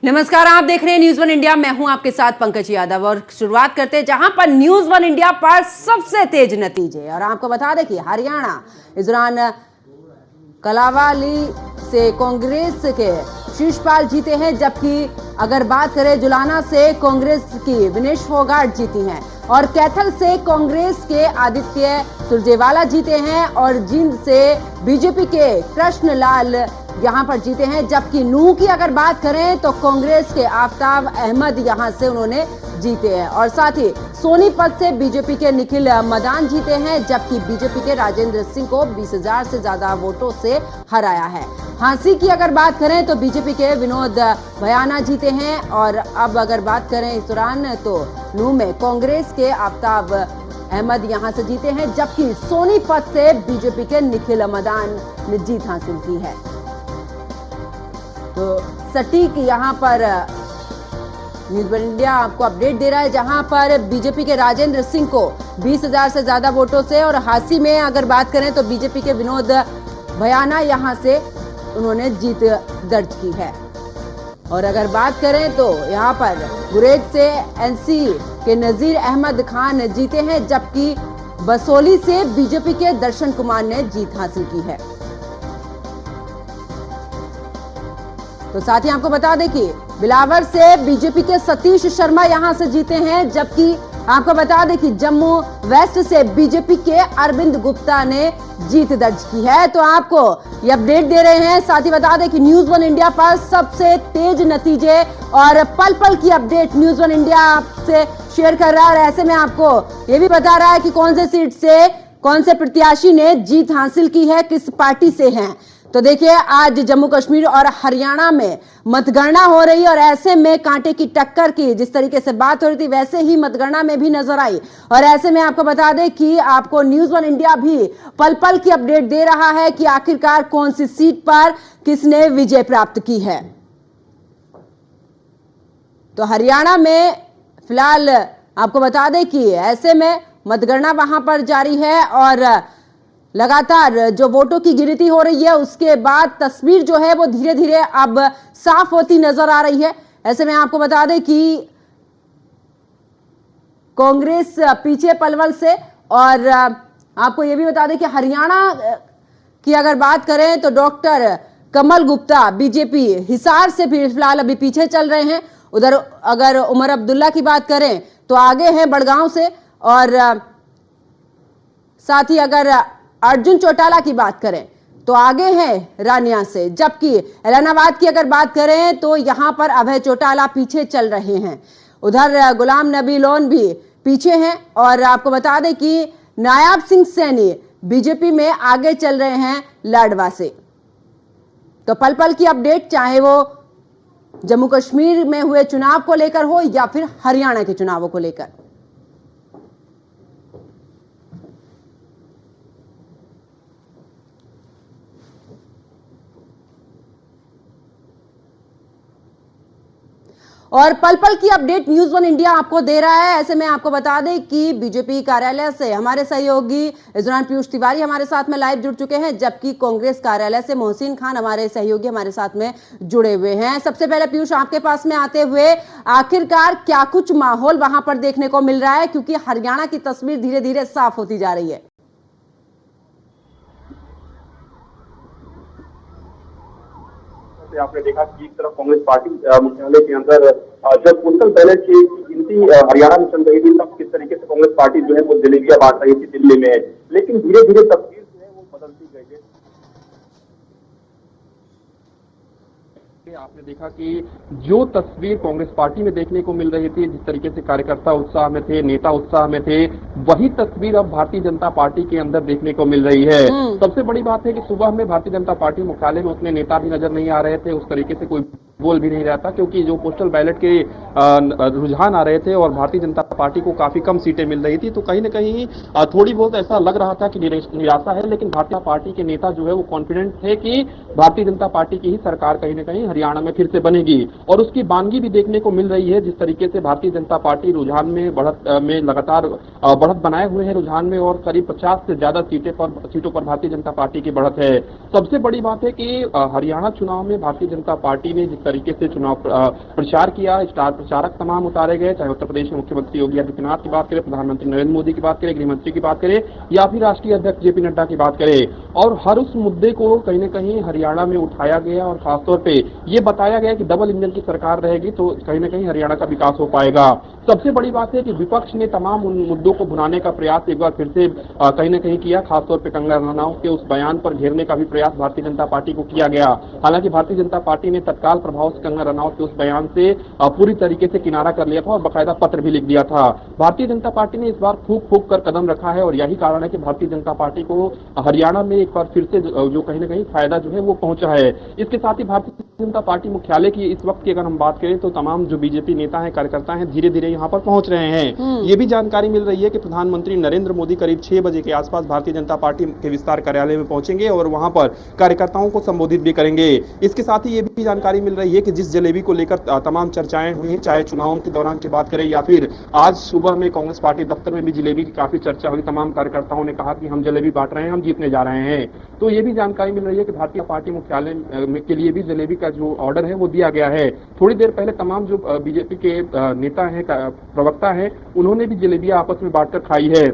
नमस्कार, आप देख रहे हैं न्यूज़ वन इंडिया। मैं हूं आपके साथ पंकज यादव और शुरुआत करते हैं जहां पर न्यूज़ वन इंडिया पर सबसे तेज नतीजे। और आपको बता दें कि हरियाणा इस दौरान कलावाली से कांग्रेस के शीशपाल जीते हैं, जबकि अगर बात करें जुलाना से कांग्रेस की विनेश फोगाट जीती हैं और कैथल से कांग्रेस के आदित्य सुरजेवाला जीते हैं और जींद से बीजेपी के कृष्ण लाल यहां पर जीते हैं। जबकि नूह की अगर बात करें तो कांग्रेस के आफ्ताब अहमद यहां से उन्होंने जीते हैं और साथ ही सोनीपत से बीजेपी के निखिल मदान जीते हैं, जबकि बीजेपी के राजेंद्र सिंह को 20,000 से ज्यादा वोटों से हराया है। हांसी की अगर बात करें तो बीजेपी के विनोद भयाना जीते हैं और अब अगर बात करें इस दौरान तो नूह में कांग्रेस के आफ्ताब अहमद यहां से जीते हैं, जबकि सोनीपत से बीजेपी के निखिल मदान ने जीत हासिल की है। तो सटीक यहां पर न्यूज़ वन इंडिया आपको अपडेट दे रहा है, जहां पर बीजेपी के राजेंद्र सिंह को 20,000 से ज्यादा वोटों से और हांसी में अगर बात करें तो बीजेपी के विनोद भयाना यहां से उन्होंने जीत दर्ज की है। और अगर बात करें तो यहां पर गुरेज से एनसी के नजीर अहमद खान जीते हैं, जबकि बसोली से बीजेपी के दर्शन कुमार ने जीत हासिल की है। तो साथ ही आपको बता दें कि बिलावर से बीजेपी के सतीश शर्मा यहां से जीते हैं, जबकि आपको बता दें कि जम्मू वेस्ट से बीजेपी के अरविंद गुप्ता ने जीत दर्ज की है। तो आपको ये अपडेट दे रहे हैं, साथ ही बता दें कि न्यूज़ वन इंडिया पर सबसे तेज नतीजे और पल पल की अपडेट न्यूज़ वन इंडिया आपसे शेयर कर रहा है। और ऐसे में आपको ये भी बता रहा है कि कौन से सीट से कौन से प्रत्याशी ने जीत हासिल की है, किस पार्टी से हैं। तो देखिए, आज जम्मू कश्मीर और हरियाणा में मतगणना हो रही है और ऐसे में कांटे की टक्कर की जिस तरीके से बात हो रही थी वैसे ही मतगणना में भी नजर आई। और ऐसे में आपको बता दें कि आपको न्यूज़ वन इंडिया भी पल पल की अपडेट दे रहा है कि आखिरकार कौन सी सीट पर किसने विजय प्राप्त की है। तो हरियाणा में फिलहाल आपको बता दें कि ऐसे में मतगणना वहां पर जारी है और लगातार जो वोटों की गिनती हो रही है उसके बाद तस्वीर जो है वो धीरे धीरे अब साफ होती नजर आ रही है। ऐसे में आपको बता दें कि कांग्रेस पीछे पलवल से और आपको यह भी बता दें कि हरियाणा की अगर बात करें तो डॉक्टर कमल गुप्ता बीजेपी हिसार से फिलहाल अभी पीछे चल रहे हैं। उधर अगर उमर अब्दुल्ला की बात करें तो आगे हैं बड़गांव से और साथ ही अगर अर्जुन चौटाला की बात करें तो आगे हैं रानिया से, जबकि एलनाबाद की अगर बात करें तो यहां पर अभय चौटाला पीछे चल रहे हैं। उधर गुलाम नबी लोन भी पीछे हैं और आपको बता दें कि नायाब सिंह सैनी बीजेपी में आगे चल रहे हैं लाडवा से। तो पल पल की अपडेट चाहे वो जम्मू कश्मीर में हुए चुनाव को लेकर हो या फिर हरियाणा के चुनावों को लेकर। और पल पल की अपडेट न्यूज़ वन इंडिया आपको दे रहा है। ऐसे में आपको बता दें कि बीजेपी कार्यालय से हमारे सहयोगी इस दौरान पीयूष तिवारी हमारे साथ में लाइव जुड़ चुके हैं, जबकि कांग्रेस कार्यालय से मोहसिन खान हमारे सहयोगी हमारे साथ में जुड़े हुए हैं। सबसे पहले पीयूष, आपके पास में आते हुए आखिरकार क्या कुछ माहौल वहां पर देखने को मिल रहा है, क्योंकि हरियाणा की तस्वीर धीरे धीरे साफ होती जा रही है। आपने देखा कि एक तरफ कांग्रेस पार्टी मुख्यालय के अंदर जब पोस्टल बैलेट की गिनती हरियाणा में चल रही थी तब किस तरीके से कांग्रेस पार्टी जो है वो जलेबियां बांट रही थी दिल्ली में, लेकिन धीरे धीरे तस्वीर जो है वो बदलती गई है। आपने देखा कि जो तस्वीर कांग्रेस पार्टी में देखने को मिल रही थी, जिस तरीके से कार्यकर्ता उत्साह में थे, नेता उत्साह में थे, वही तस्वीर अब भारतीय जनता पार्टी के अंदर देखने को मिल रही है। सबसे बड़ी बात है कि सुबह में भारतीय जनता पार्टी मुख्यालय में उतने नेता भी नजर नहीं आ रहे थे, उस तरीके से कोई बोल भी नहीं रहा था, क्योंकि जो पोस्टल बैलेट के रुझान आ रहे थे और भारतीय जनता पार्टी को काफी कम सीटें मिल रही थी, तो कहीं ना कहीं थोड़ी बहुत ऐसा लग रहा था कि निराशा है। लेकिन भारतीय पार्टी के नेता जो है वो कॉन्फिडेंट थे कि भारतीय जनता पार्टी की ही सरकार कहीं ना कहीं हरियाणा में फिर से बनेगी और उसकी बानगी भी देखने को मिल रही है। जिस तरीके से भारतीय जनता पार्टी रुझान में बढ़त में लगातार बढ़त बनाए हुए है रुझान में और करीब 50 से ज्यादा सीटों पर भारतीय जनता पार्टी की बढ़त है। सबसे बड़ी बात है कि हरियाणा चुनाव में भारतीय जनता पार्टी ने जिस तरीके से चुनाव प्रचार किया। स्टार प्रचारक तमाम उतारे गए, चाहे उत्तर प्रदेश के मुख्यमंत्री योगी आदित्यनाथ की बात करें, प्रधानमंत्री नरेंद्र मोदी की बात करें, गृहमंत्री की बात करें या फिर राष्ट्रीय अध्यक्ष जेपी नड्डा की बात करें। और हर उस मुद्दे को कहीं न कहीं हरियाणा में उठाया गया और खासतौर पे ये बताया गया कि डबल इंजन की सरकार रहेगी तो कहीं न कहीं हरियाणा का विकास हो पाएगा। सबसे बड़ी बात है कि विपक्ष ने तमाम उन मुद्दों को भुनाने का प्रयास एक बार फिर से कहीं न कहीं किया। खासतौर पर कंगना रनौत के उस बयान पर घेरने का भी प्रयास भारतीय जनता पार्टी को किया गया। हालांकि भारतीय जनता पार्टी ने तत्काल प्रभाव से कंगना रनौत के उस बयान से पूरी तरीके से किनारा कर लिया था और बाकायदा पत्र भी लिख दिया था। भारतीय जनता पार्टी ने इस बार फूंक फूंक कर कदम रखा है और यही कारण है कि भारतीय जनता पार्टी को हरियाणा में एक बार फिर से जो कहीं न कहीं फायदा जो है वो पहुंचा है। इसके साथ ही भारतीय जनता पार्टी मुख्यालय की इस वक्त की अगर हम बात करें तो तमाम जो बीजेपी नेता हैं, कार्यकर्ता हैं, धीरे धीरे यहाँ पर पहुंच रहे हैं। ये भी जानकारी मिल रही है कि प्रधानमंत्री नरेंद्र मोदी करीब 6 बजे के आसपास भारतीय जनता पार्टी के विस्तार कार्यालय में पहुंचेंगे और वहां पर कार्यकर्ताओं को संबोधित भी करेंगे। इसके साथ ही ये भी जानकारी मिल रही है कि जिस जलेबी को लेकर तमाम चर्चाएं हुई, चाहे चुनावों के दौरान की बात करें या फिर आज सुबह में कांग्रेस पार्टी दफ्तर में भी जलेबी की काफी चर्चा हुई। तमाम कार्यकर्ताओं ने कहा कि हम जलेबी बांट रहे हैं, हम जीतने जा रहे हैं। तो ये भी जानकारी मिल रही है कि भारतीय पार्टी मुख्यालय के लिए भी जलेबी का जो ऑर्डर है वो दिया गया है। थोड़ी देर पहले तमाम जो बीजेपी के नेता हैं, प्रवक्ता हैं, उन्होंने भी जलेबियां आपस में बांटकर खाई है।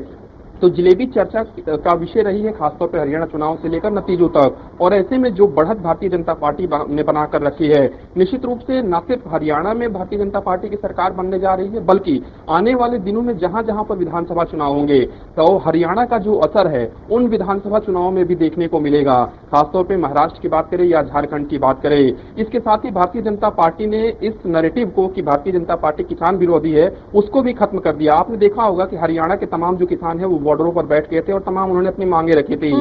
तो जलेबी चर्चा का विषय रही है, खासतौर पर हरियाणा चुनाव से लेकर नतीजों तक। और ऐसे में जो बढ़त भारतीय जनता पार्टी ने बनाकर रखी है, निश्चित रूप से न सिर्फ हरियाणा में भारतीय जनता पार्टी की सरकार बनने जा रही है, बल्कि आने वाले दिनों में जहां जहां पर विधानसभा चुनाव होंगे तो हरियाणा का जो असर है उन विधानसभा चुनावों में भी देखने को मिलेगा। खासतौर पर महाराष्ट्र की बात करें या झारखंड की बात करें। इसके साथ ही भारतीय जनता पार्टी ने इस नैरेटिव को कि भारतीय जनता पार्टी किसान विरोधी है उसको भी खत्म कर दिया। आपने देखा होगा कि हरियाणा के तमाम जो किसान है वो बॉर्डरों पर बैठ गए थे और तमाम उन्होंने अपनी मांगे रखी थी।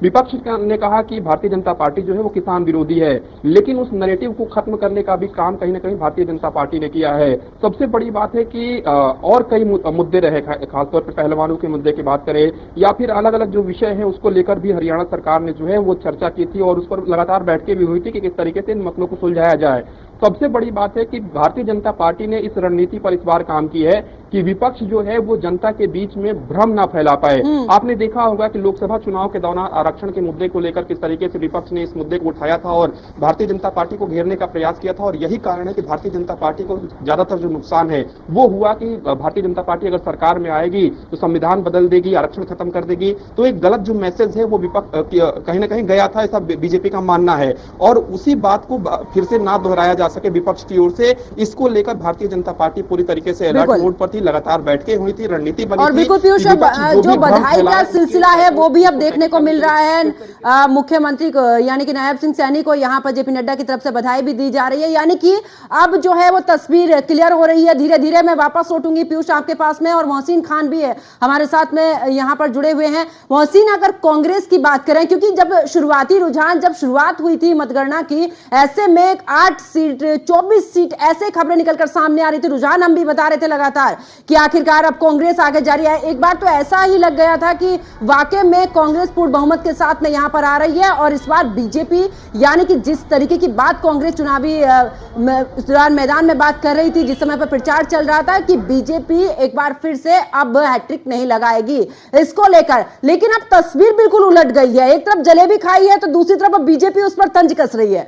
विपक्ष ने कहा कि भारतीय जनता पार्टी जो है वो किसान विरोधी है, लेकिन उस नैरेटिव को खत्म करने का भी काम कहीं न कहीं भारतीय जनता पार्टी ने किया है। सबसे बड़ी बात है कि और कई मुद्दे रहे, खासतौर पर पहलवानों के मुद्दे की बात करें या फिर अलग अलग जो विषय है उसको लेकर भी हरियाणा सरकार ने जो है वो चर्चा की थी और उस पर लगातार बैठकें भी हुई थी कि किस तरीके से इन मसलों को सुलझाया जाए। सबसे बड़ी बात है कि भारतीय जनता पार्टी ने इस रणनीति पर इस बार काम की है कि विपक्ष जो है वो जनता के बीच में भ्रम ना फैला पाए। आपने देखा होगा कि लोकसभा चुनाव के दौरान आरक्षण के मुद्दे को लेकर किस तरीके से विपक्ष ने इस मुद्दे को उठाया था और भारतीय जनता पार्टी को घेरने का प्रयास किया था। और यही कारण है कि भारतीय जनता पार्टी को ज्यादातर जो नुकसान है वो हुआ कि भारतीय जनता पार्टी अगर सरकार में आएगी तो संविधान बदल देगी, आरक्षण खत्म कर देगी। तो एक गलत जो मैसेज है वो विपक्ष कहीं ना कहीं गया था, ऐसा बीजेपी का मानना है। और उसी बात को फिर से ना दोहराया जा सके विपक्ष की ओर से, इसको लेकर भारतीय जनता पार्टी पूरी तरीके से अलर्ट मोड पर थी, लगातार बैठकें हुई थी, रणनीति बनी थी। और बिल्कुल पीयूष, जो बधाई का सिलसिला है वो भी अब देखने को मिल रहा है। मुख्यमंत्री को यानी कि नायब सिंह सैनी को यहाँ पर जेपी नड्डा की तरफ से बधाई भी दी जा रही है। यानी कि अब जो है वो तस्वीर क्लियर हो रही है धीरे धीरे। मैं वापस लौटूंगी पीयूष आपके पास में, और मोहसिन खान भी है हमारे साथ में यहाँ पर जुड़े हुए हैं। मोहसिन, अगर कांग्रेस की बात करें, क्योंकि जब शुरुआती रुझान जब शुरुआत हुई थी मतगणना की, ऐसे में 8 सीट 24 सीट ऐसे खबरें निकलकर सामने आ रही थी, रुझान हम भी बता रहे थे लगातार कि आखिरकार अब कांग्रेस आगे जा रही है। एक बार तो ऐसा ही लग गया था कि वाकई में कांग्रेस पूर्ण बहुमत के साथ में यहां पर आ रही है। और इस बार बीजेपी, यानी कि जिस तरीके की बात कांग्रेस चुनावी दौरान मैदान में बात कर रही थी, जिस समय पर प्रचार चल रहा था कि बीजेपी एक बार फिर से अब हैट्रिक नहीं लगाएगी इसको लेकर, लेकिन अब तस्वीर बिल्कुल उलट गई है। एक तरफ जलेबी खाई है तो दूसरी तरफ अब बीजेपी उस पर तंज कस रही है।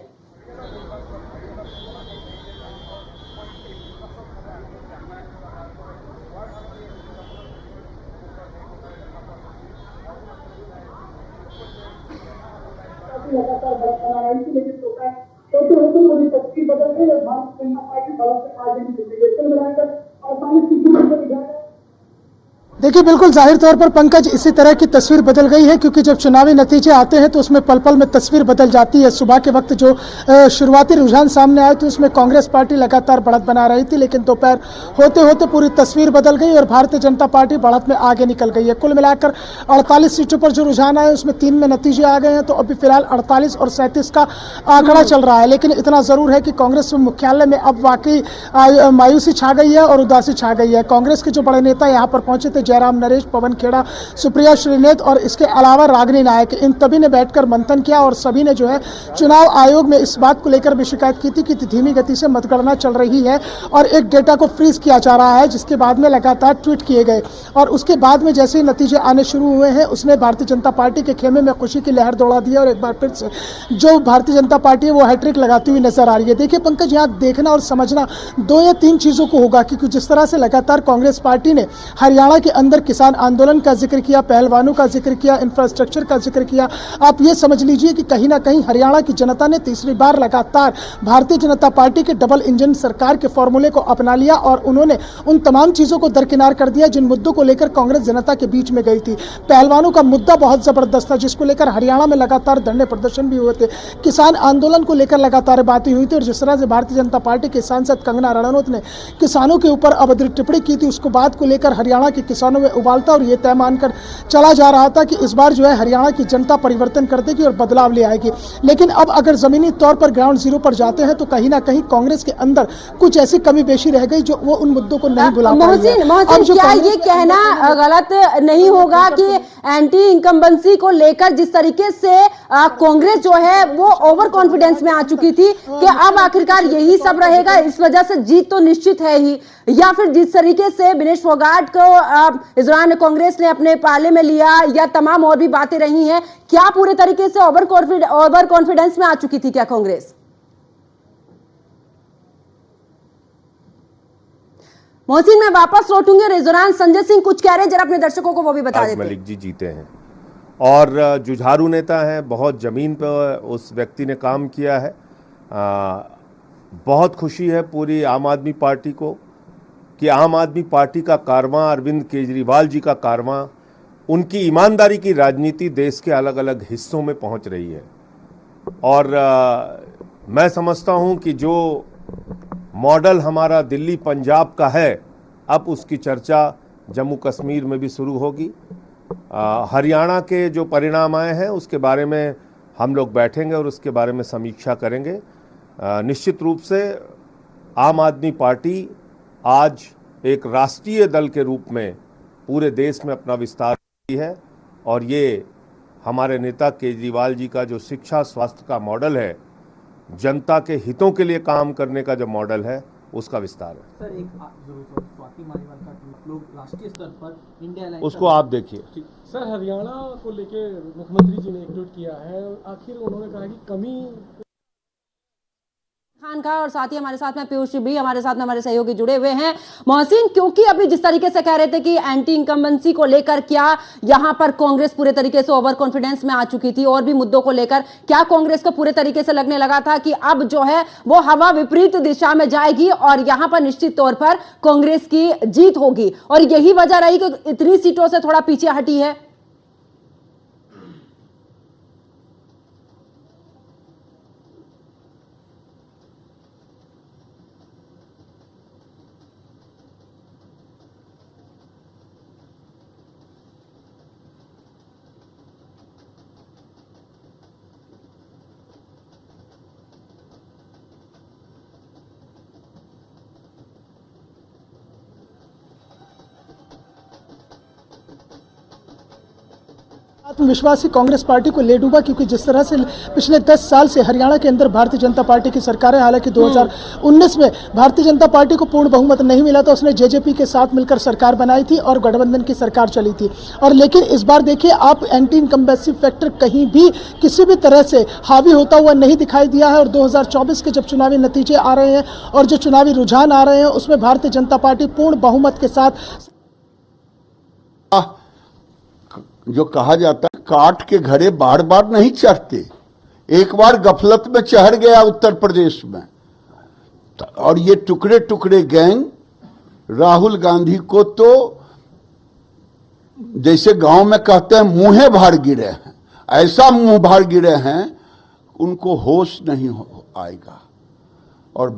लगातार बढ़त बना रही थी, लेकिन तो तस्वीर बदल गई और भारतीय जनता पार्टी भारत से आगे निकल गई। कुल मिलाकर 48 सीटों पर दिखाया। देखिए, बिल्कुल जाहिर तौर पर पंकज इसी तरह की तस्वीर बदल गई है, क्योंकि जब चुनावी नतीजे आते हैं तो उसमें पल पल में तस्वीर बदल जाती है। सुबह के वक्त जो शुरुआती रुझान सामने आए थे उसमें कांग्रेस पार्टी लगातार बढ़त बना रही थी, लेकिन दोपहर होते होते पूरी तस्वीर बदल गई और भारतीय जनता पार्टी बढ़त में आगे निकल गई है। कुल मिलाकर 48 सीटों पर जो रुझान आए उसमें 3 में नतीजे आ गए हैं, तो अभी फिलहाल 48 और 37 का आंकड़ा चल रहा है। लेकिन इतना जरूर है कि कांग्रेस मुख्यालय में अब वाकई मायूसी छा गई है और उदासी छा गई है। कांग्रेस के जो बड़े नेता यहाँ पर पहुंचे थे, जयराम नरेश, पवन खेड़ा, सुप्रिया श्रीनेत और इसके अलावा रागिनी नायक, इन सभी ने बैठकर मंथन किया और सभी ने जो है चुनाव आयोग में इस बात को लेकर भी शिकायत की थी कि धीमी गति से मतगणना चल रही है और एक डेटा को फ्रीज किया जा रहा है, जिसके बाद में लगातार ट्वीट किए गए और उसके बाद में जैसे ही नतीजे आने शुरू हुए हैं उसने भारतीय जनता पार्टी के खेमे में खुशी की लहर दौड़ा दी है और एक बार फिर से जो भारतीय जनता पार्टी है वो हैट्रिक लगाती हुई नजर आ रही है। देखिए पंकज, यहाँ देखना और समझना 2 या 3 चीजों को होगा कि जिस तरह से लगातार कांग्रेस पार्टी ने हरियाणा के अंदर किसान आंदोलन का जिक्र किया, पहलवानों का जिक्र किया, इंफ्रास्ट्रक्चर का जिक्र किया, आप ये समझ लीजिए कि कहीं ना कहीं हरियाणा की जनता ने तीसरी बार लगातार भारतीय जनता पार्टी के डबल इंजन सरकार के फॉर्मूले को अपना लिया और उन्होंने उन तमाम चीजों को दरकिनार कर दिया जिन मुद्दों को लेकर कांग्रेस जनता के बीच में गई थी। पहलवानों का मुद्दा बहुत जबरदस्त था जिसको लेकर हरियाणा में लगातार धरने प्रदर्शन भी हुए थे, किसान आंदोलन को लेकर लगातार बातें हुई थी और जिस तरह से भारतीय जनता पार्टी के सांसद कंगना रणौत ने किसानों के ऊपर अभद्र टिप्पणी की थी, उसको बात को लेकर हरियाणा के किसानों में उबाल था और ये तय मानकर चला जा रहा था कि इस बार जो है हरियाणा की जनता परिवर्तन कर देगी और बदलाव ले आएगी। लेकिन अब अगर जमीनी तौर पर ग्राउंड जीरो पर जाते हैं तो कहीं ना कहीं कांग्रेस के अंदर कुछ ऐसी कमी बेशी रह गई जो वो उन मुद्दों को नहीं भुला पाई है। मोहसिन, क्या ये कहना गलत नहीं होगा कि एंटी इनकम्बेंसी को लेकर जिस तरीके से कांग्रेस जो है वो ओवर कॉन्फिडेंस में आ चुकी थी कि अब आखिरकार यही सब रहेगा, इस वजह से जीत तो निश्चित है ही, या फिर जिस तरीके से विनेश फोगाट को इस दौरान कांग्रेस ने अपने पाले में लिया या तमाम और भी बातें रही हैं, क्या पूरे तरीके से ओवर कॉन्फिडेंस में आ चुकी थी क्या कांग्रेस? मोहसिन, मैं वापस लौटूंगी और इस दौरान संजय सिंह कुछ कह रहे हैं, जरा अपने दर्शकों को वो भी बता देते हैं। मलिक जी जीते हैं और जुझारू नेता हैं, बहुत जमीन पर उस व्यक्ति ने काम किया है। बहुत खुशी है पूरी आम आदमी पार्टी को कि आम आदमी पार्टी का कारवां, अरविंद केजरीवाल जी का कारवां, उनकी ईमानदारी की राजनीति देश के अलग अलग हिस्सों में पहुंच रही है। और मैं समझता हूं कि जो मॉडल हमारा दिल्ली पंजाब का है, अब उसकी चर्चा जम्मू कश्मीर में भी शुरू होगी। हरियाणा के जो परिणाम आए हैं उसके बारे में हम लोग बैठेंगे और उसके बारे में समीक्षा करेंगे। निश्चित रूप से आम आदमी पार्टी आज एक राष्ट्रीय दल के रूप में पूरे देश में अपना विस्तार की है और ये हमारे नेता केजरीवाल जी का जो शिक्षा स्वास्थ्य का मॉडल है, जनता के हितों के लिए काम करने का जो मॉडल है, उसका विस्तार है। सर, एक स्वाति मालीवाल का ट्वीट लोग राष्ट्रीय स्तर पर इंडिया अलायंस, उसको आप देखिए। सर, हरियाणा को लेके मुख्यमंत्री जी ने एक ट्वीट किया है, आखिर उन्होंने कहा कि कमी खान का और साथ ही हमारे साथ में पीयूष भी हमारे साथ में हमारे सहयोगी जुड़े हुए हैं। मोहसिन, क्योंकि अभी जिस तरीके से कह रहे थे कि एंटी इनकम्बेंसी को लेकर क्या यहां पर कांग्रेस पूरे तरीके से ओवर कॉन्फिडेंस में आ चुकी थी और भी मुद्दों को लेकर क्या कांग्रेस को पूरे तरीके से लगने लगा था कि अब जो है वो हवा विपरीत दिशा में जाएगी और यहां पर निश्चित तौर पर कांग्रेस की जीत होगी और यही वजह रही कि इतनी सीटों से थोड़ा पीछे हटी है? आत्मविश्वासी कांग्रेस पार्टी को ले डूबा, क्योंकि जिस तरह से पिछले 10 साल से हरियाणा के अंदर भारतीय जनता पार्टी की सरकार है, हालांकि 2019 में भारतीय जनता पार्टी को पूर्ण बहुमत नहीं मिला तो उसने जेजेपी के साथ मिलकर सरकार बनाई थी और गठबंधन की सरकार चली थी। और लेकिन इस बार देखिए आप, एंटी इनकम्बेंसी फैक्टर कहीं भी किसी भी तरह से हावी होता हुआ नहीं दिखाई दिया है और 2024 के जब चुनावी नतीजे आ रहे हैं और जो चुनावी रुझान आ रहे हैं उसमें भारतीय जनता पार्टी पूर्ण बहुमत के साथ, जो कहा जाता है काट के घड़े बार बार नहीं चढ़ते, एक बार गफलत में चढ़ गया उत्तर प्रदेश में और ये टुकड़े टुकड़े गैंग राहुल गांधी को तो जैसे गांव में कहते हैं मुंहे भार गिरे हैं, ऐसा मुंह भार गिरे हैं उनको होश नहीं आएगा। और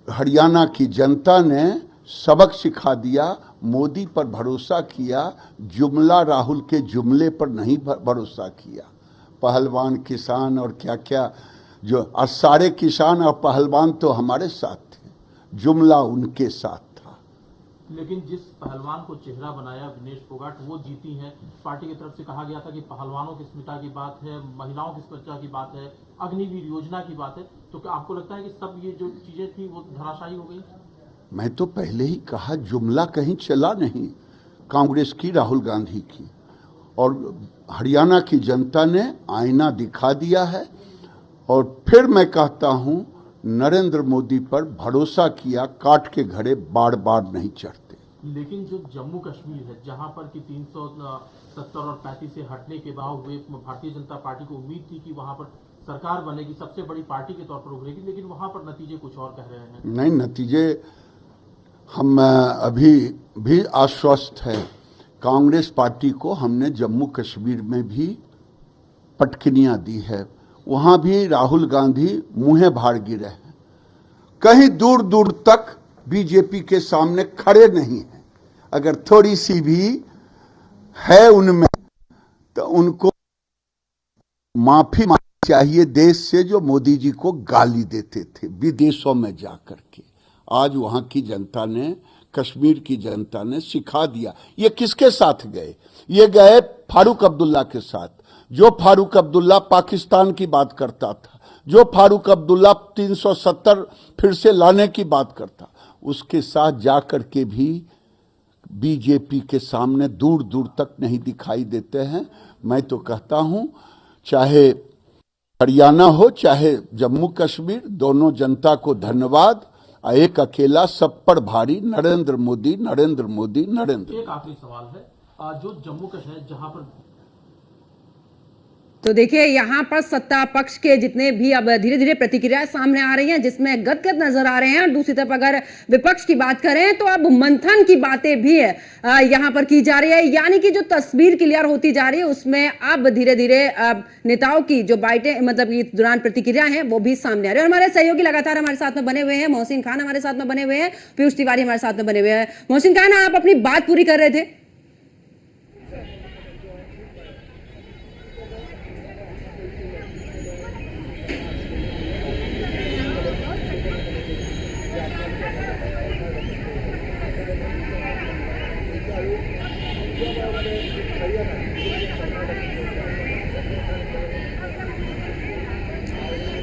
हरियाणा की जनता ने सबक सिखा दिया, मोदी पर भरोसा किया, जुमला राहुल के जुमले पर नहीं भरोसा किया। पहलवान किसान और क्या क्या जो, और सारे किसान और पहलवान तो हमारे साथ थे, जुमला उनके साथ था। लेकिन जिस पहलवान को चेहरा बनाया विनेश फोगाट वो जीती हैं। पार्टी की तरफ से कहा गया था कि पहलवानों की स्मिता की बात है, महिलाओं की स्मिता की बात है, अग्निवीर योजना की बात है, तो क्या आपको लगता है कि सब ये जो चीजें थी वो धराशायी हो गई? मैं तो पहले ही कहा, जुमला कहीं चला नहीं कांग्रेस की, राहुल गांधी की, और हरियाणा की जनता ने आईना दिखा दिया है। और फिर मैं कहता हूं, नरेंद्र मोदी पर भरोसा किया, काट के घड़े बार बार नहीं चढ़ते। लेकिन जो जम्मू कश्मीर है, जहां पर कि 370 और 35 से हटने के बाद हुए, भारतीय जनता पार्टी को उम्मीद थी कि वहां पर सरकार बनेगी, सबसे बड़ी पार्टी के तौर पर उभरेगी, लेकिन वहां पर नतीजे कुछ और कह रहे हैं। नहीं, नतीजे हम अभी भी आश्वस्त है। कांग्रेस पार्टी को हमने जम्मू कश्मीर में भी पटखनियां दी है, वहां भी राहुल गांधी मुंहे भार गिरे हैं, कहीं दूर दूर तक बीजेपी के सामने खड़े नहीं हैं। अगर थोड़ी सी भी है उनमें तो उनको माफी मांगनी चाहिए देश से, जो मोदी जी को गाली देते थे विदेशों में जाकर के। आज वहां की जनता ने, कश्मीर की जनता ने सिखा दिया। ये किसके साथ गए? ये गए फारूक अब्दुल्ला के साथ, जो फारूक अब्दुल्ला पाकिस्तान की बात करता था, जो फारूक अब्दुल्ला 370 फिर से लाने की बात करता, उसके साथ जाकर के भी बीजेपी के सामने दूर दूर तक नहीं दिखाई देते हैं। मैं तो कहता हूं, चाहे हरियाणा हो चाहे जम्मू कश्मीर, दोनों जनता को धन्यवाद। एक अकेला सब पर भारी नरेंद्र मोदी, नरेंद्र मोदी, नरेंद्र। एक आखिरी सवाल है, जो जम्मू कश्मीर जहां पर तो देखिए यहाँ पर सत्ता पक्ष के जितने भी अब धीरे धीरे प्रतिक्रियाएं सामने आ रही हैं, जिसमें गदगद नजर आ रहे हैं, और दूसरी तरफ अगर विपक्ष की बात करें तो अब मंथन की बातें भी यहाँ पर की जा रही है। यानी कि जो तस्वीर क्लियर होती जा रही है उसमें अब धीरे धीरे नेताओं की जो बाइटें, मतलब इस दौरान प्रतिक्रिया है वो भी सामने आ रही है। और हमारे सहयोगी लगातार हमारे साथ में बने हुए हैं, मोहसिन खान हमारे साथ में बने हुए हैं, पीयूष तिवारी हमारे साथ में बने हुए हैं। मोहसिन खान, आप अपनी बात पूरी कर रहे थे।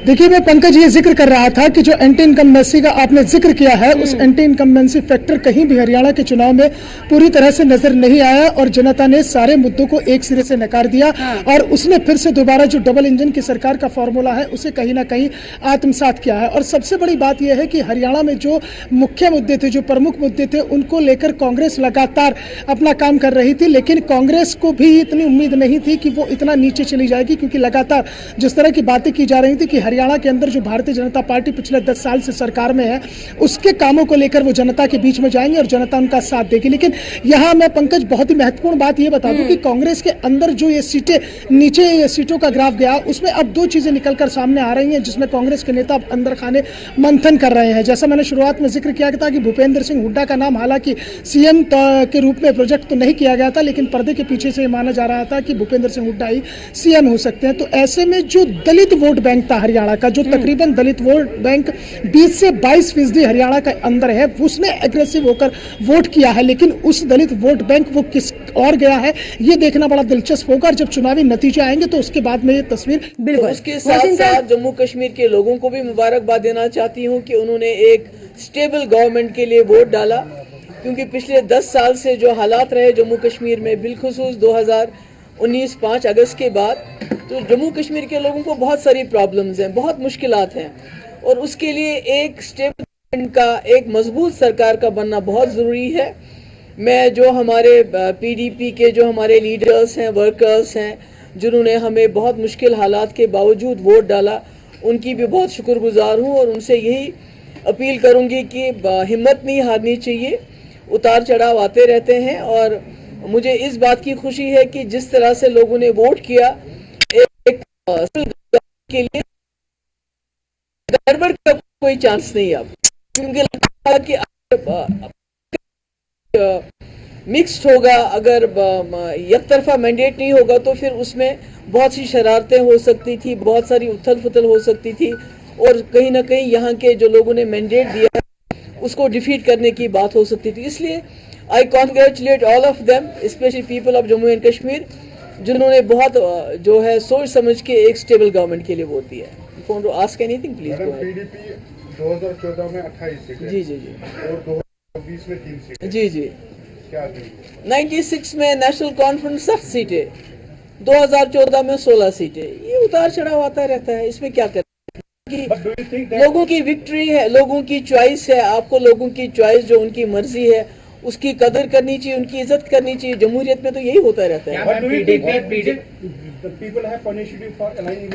देखिए, मैं पंकज ये जिक्र कर रहा था कि जो एंटी इनकम्बेंसी का आपने जिक्र किया है, उस एंटी इनकम्बेंसी फैक्टर कहीं भी हरियाणा के चुनाव में पूरी तरह से नजर नहीं आया, और जनता ने सारे मुद्दों को एक सिरे से नकार दिया। और उसने फिर से दोबारा जो डबल इंजन की सरकार का फॉर्मूला है उसे कहीं ना कहीं आत्मसात किया है। और सबसे बड़ी बात यह है कि हरियाणा में जो मुख्य मुद्दे थे, जो प्रमुख मुद्दे थे, उनको लेकर कांग्रेस लगातार अपना काम कर रही थी, लेकिन कांग्रेस को भी इतनी उम्मीद नहीं थी कि वो इतना नीचे चली जाएगी, क्योंकि लगातार जिस तरह की बातें की जा रही थी कि हरियाणा के अंदर जो भारतीय जनता पार्टी पिछले 10 साल से सरकार में है, उसके कामों को लेकर वो जनता के बीच में जाएंगे और जनता उनका साथ देगी। लेकिन यहां मैं पंकज बहुत ही महत्वपूर्ण बात ये बता दूं कि कांग्रेस के अंदर जो ये सीटें, नीचे ये सीटों का ग्राफ गया, उसमें अब दो चीजें निकलकर सामने आ रही हैं, जिसमें कांग्रेस के नेता अंदर खाने मंथन कर रहे हैं। जैसा मैंने शुरुआत में जिक्र किया था कि भूपेंद्र सिंह हुड्डा का नाम हालांकि सीएम के रूप में प्रोजेक्ट तो नहीं किया गया था, लेकिन पर्दे के पीछे से माना जा रहा था कि भूपेंद्र सिंह हुड्डा ही सीएम हो सकते हैं। तो ऐसे में जो दलित वोट बैंक था हरियाणा का, जो तकरीबन दलित वोट बैंक 20 से 22% हरियाणा के अंदर है, उसने एग्रेसिव होकर वोट किया है। लेकिन उस दलित वोट बैंक वो किस और गया है, ये देखना बड़ा दिलचस्प होगा। और जब चुनावी नतीजे आएंगे तो उसके बाद में ये तस्वीर बिल्कुल। उसके साथ साथ जम्मू कश्मीर के लोगों को भी मुबारकबाद देना चाहती हूँ कि उन्होंने एक स्टेबल गवर्नमेंट के लिए वोट डाला, क्योंकि पिछले 10 साल से जो हालात रहे जम्मू कश्मीर में, बिलखुसूस 2019 5 अगस्त के बाद, तो जम्मू कश्मीर के लोगों को बहुत सारी प्रॉब्लम्स हैं, बहुत मुश्किलात हैं, और उसके लिए एक स्टेबल गवर्नमेंट का, एक मजबूत सरकार का बनना बहुत ज़रूरी है। मैं जो हमारे पीडीपी के जो हमारे लीडर्स हैं, वर्कर्स हैं, जिन्होंने हमें बहुत मुश्किल हालात के बावजूद वोट डाला, उनकी भी बहुत शुक्रगुजार हूँ, और उनसे यही अपील करूँगी कि हिम्मत नहीं हारनी चाहिए। उतार चढ़ाव आते रहते हैं, और मुझे इस बात की खुशी है कि जिस तरह से लोगों ने वोट किया, एक के लिए गड़बड़ का कोई चांस नहीं अब, क्योंकि लगता है कि मिक्स्ड होगा, अगर एक तरफा मैंडेट नहीं होगा तो फिर उसमें बहुत सी शरारतें हो सकती थी, बहुत सारी उथल पुथल हो सकती थी, और कहीं ना कहीं यहाँ के जो लोगों ने मैंडेट दिया उसको डिफीट करने की बात हो सकती थी। इसलिए I congratulate all of them, specially people of Jammu and Kashmir, जिन्होंने बहुत जो है सोच समझ के एक स्टेबल गवर्नमेंट के लिए वोट दिया है। If you want to ask anything, please go ahead. PDP 2014 में 28 सीटें जी जी जी और 2020 में 3 सीटें, जी जी। क्या थी? 96 में नेशनल कॉन्फ्रेंस 7 सीटें, 2014 में 16 सीटें। ये उतार चढ़ाव आता रहता है, इसमें क्या करें कि लोगों की विक्ट्री है, लोगों की चॉइस है। आपको लोगों की चॉइस, जो उनकी मर्जी है, उसकी कदर करनी चाहिए, उनकी इज्जत करनी चाहिए। जमहूरियत में तो यही होता रहता है।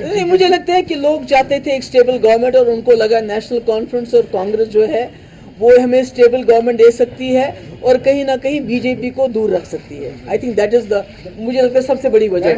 नहीं, मुझे लगता है कि लोग चाहते थे एक स्टेबल गवर्नमेंट, और उनको लगा नेशनल कॉन्फ्रेंस और कांग्रेस जो है वो हमें स्टेबल गवर्नमेंट दे सकती है और कहीं ना कहीं बीजेपी को दूर रख सकती है। I think that is the, मुझे लगता है सबसे बड़ी वजह।